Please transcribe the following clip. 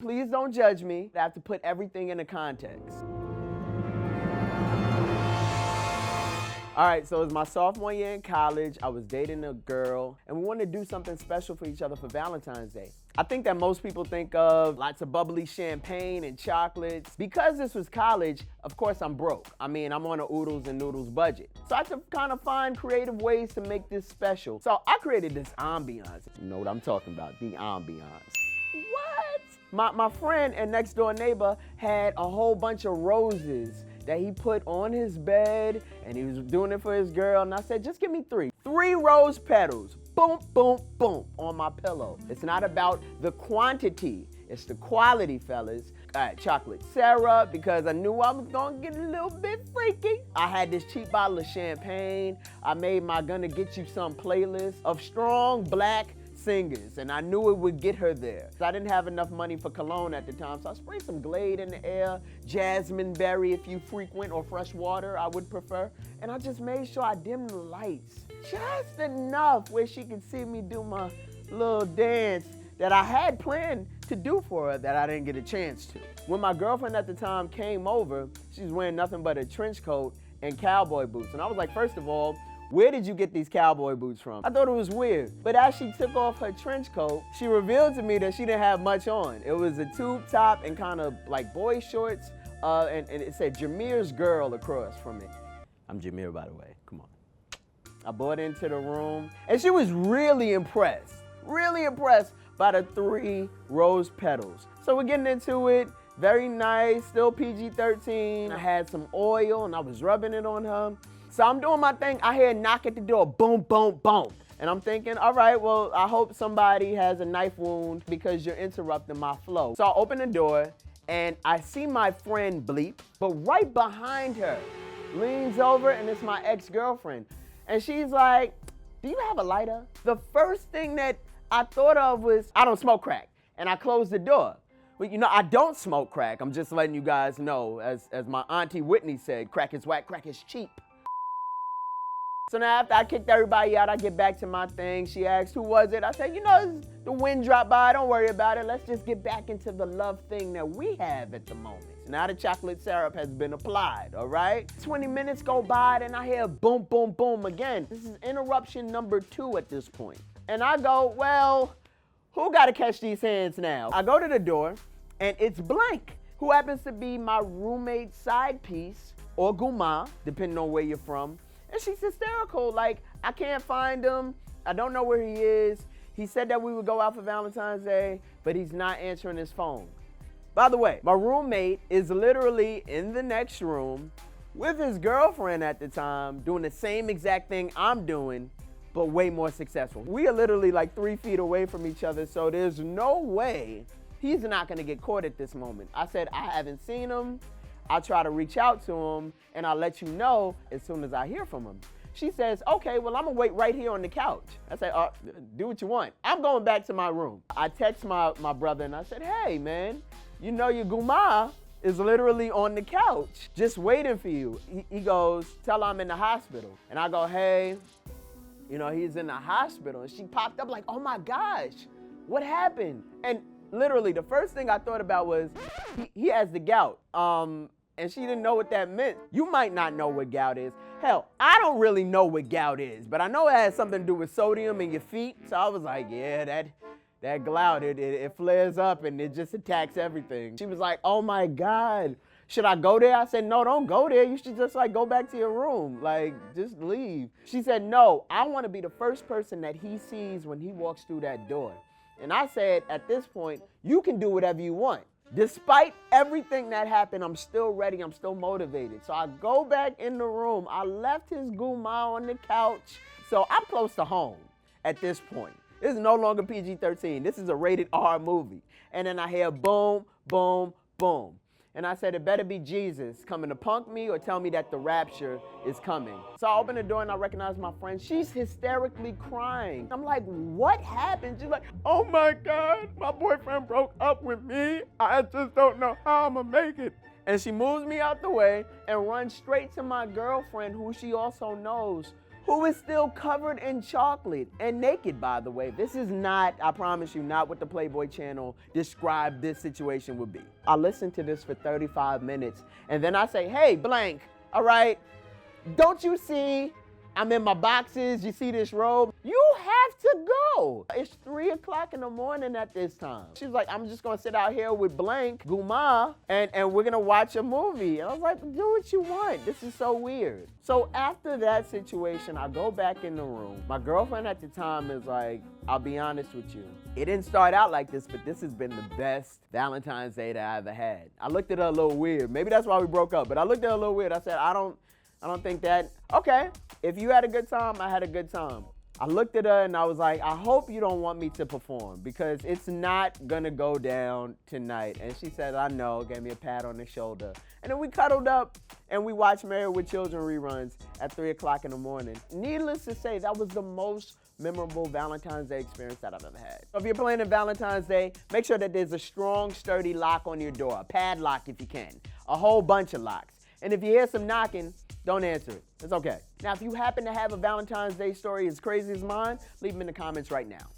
Please don't judge me. I have to put everything into context. All right, so it was my sophomore year in college. I was dating a girl, and we wanted to do something special for each other for Valentine's Day. I think that most people think of lots of bubbly champagne and chocolates. Because this was college, of course I'm broke. I mean, I'm on a oodles and noodles budget. So I had to kind of find creative ways to make this special. So I created this ambiance. You know what I'm talking about, the ambiance. What? My friend and next door neighbor had a whole bunch of roses that he put on his bed, and he was doing it for his girl, and I said, just give me 3. 3 rose petals, boom, boom, boom, on my pillow. It's not about the quantity, it's the quality, fellas. I had chocolate syrup because I knew I was gonna get a little bit freaky. I had this cheap bottle of champagne. I made my Gonna Get You Some playlist of strong black singers, and I knew it would get her there. I didn't have enough money for cologne at the time, so I sprayed some Glade in the air, jasmine berry if you frequent, or fresh water, I would prefer. And I just made sure I dimmed the lights just enough where she could see me do my little dance that I had planned to do for her that I didn't get a chance to. When my girlfriend at the time came over, she was wearing nothing but a trench coat and cowboy boots. And I was like, first of all, where did you get these cowboy boots from? I thought it was weird. But as she took off her trench coat, she revealed to me that she didn't have much on. It was a tube top and kind of like boy shorts, and it said Jameer's girl across from it. I'm Jameer, by the way, come on. I brought into the room, and she was really impressed by the 3 rose petals. So we're getting into it, very nice, still PG-13. I had some oil, and I was rubbing it on her. So I'm doing my thing, I hear a knock at the door, boom, boom, boom. And I'm thinking, all right, well, I hope somebody has a knife wound because you're interrupting my flow. So I open the door, and I see my friend Bleep, but right behind her, leans over, and it's my ex-girlfriend. And she's like, do you have a lighter? The first thing that I thought of was, I don't smoke crack. And I closed the door. But you know, I don't smoke crack. I'm just letting you guys know, as my auntie Whitney said, crack is whack, crack is cheap. So now after I kicked everybody out, I get back to my thing. She asked, who was it? I said, you know, the wind dropped by, don't worry about it. Let's just get back into the love thing that we have at the moment. So now the chocolate syrup has been applied, all right? 20 minutes go by, and I hear boom, boom, boom again. This is interruption number 2 at this point. And I go, well, who gotta catch these hands now? I go to the door, and it's Blank, who happens to be my roommate's side piece, or guma, depending on where you're from. And she's hysterical, like, I can't find him, I don't know where he is. He said that we would go out for Valentine's Day, but he's not answering his phone. By the way, my roommate is literally in the next room with his girlfriend at the time, doing the same exact thing I'm doing, but way more successful. We are literally like 3 feet away from each other, so there's no way he's not gonna get caught at this moment. I said, I haven't seen him. I'll try to reach out to him, and I'll let you know as soon as I hear from him. She says, okay, well, I'm gonna wait right here on the couch. I say, do what you want. I'm going back to my room. I text my brother, and I said, hey, man, you know your guma is literally on the couch, just waiting for you. He goes, tell her I'm in the hospital. And I go, hey, you know, he's in the hospital. And she popped up like, oh my gosh, what happened? And literally, the first thing I thought about was, he has the gout. And she didn't know what that meant. You might not know what gout is. Hell, I don't really know what gout is, but I know it has something to do with sodium in your feet. So I was like, yeah, that gout, it flares up and it just attacks everything. She was like, oh my God, should I go there? I said, no, don't go there. You should just like go back to your room. Like, just leave. She said, no, I want to be the first person that he sees when he walks through that door. And I said, at this point, you can do whatever you want. Despite everything that happened, I'm still ready, I'm still motivated. So I go back in the room. I left his guma on the couch. So I'm close to home at this point. This is no longer PG-13. This is a rated R movie. And then I hear boom, boom, boom. And I said, it better be Jesus coming to punk me or tell me that the rapture is coming. So I open the door and I recognize my friend. She's hysterically crying. I'm like, what happened? She's like, oh my God, my boyfriend broke up with me. I just don't know how I'm gonna make it. And she moves me out the way and runs straight to my girlfriend, who she also knows who is still covered in chocolate and naked, by the way. This is not, I promise you, not what the Playboy channel described this situation would be. I listened to this for 35 minutes, and then I say, hey, blank, all right, don't you see I'm in my boxes, you see this robe? You have to go. It's 3 o'clock in the morning at this time. She's like, I'm just gonna sit out here with blank, Guma, and we're gonna watch a movie. And I was like, do what you want. This is so weird. So after that situation, I go back in the room. My girlfriend at the time is like, I'll be honest with you. It didn't start out like this, but this has been the best Valentine's Day that I ever had. I looked at her a little weird. Maybe that's why we broke up, but I looked at her a little weird. I said, I don't think that, okay, if you had a good time, I had a good time. I looked at her and I was like, I hope you don't want me to perform because it's not gonna go down tonight. And she said, I know, gave me a pat on the shoulder. And then we cuddled up and we watched Married with Children reruns at 3 o'clock in the morning. Needless to say, that was the most memorable Valentine's Day experience that I've ever had. So if you're planning Valentine's Day, make sure that there's a strong, sturdy lock on your door, a padlock if you can, a whole bunch of locks. And if you hear some knocking, don't answer it. It's okay. Now, if you happen to have a Valentine's Day story as crazy as mine, leave them in the comments right now.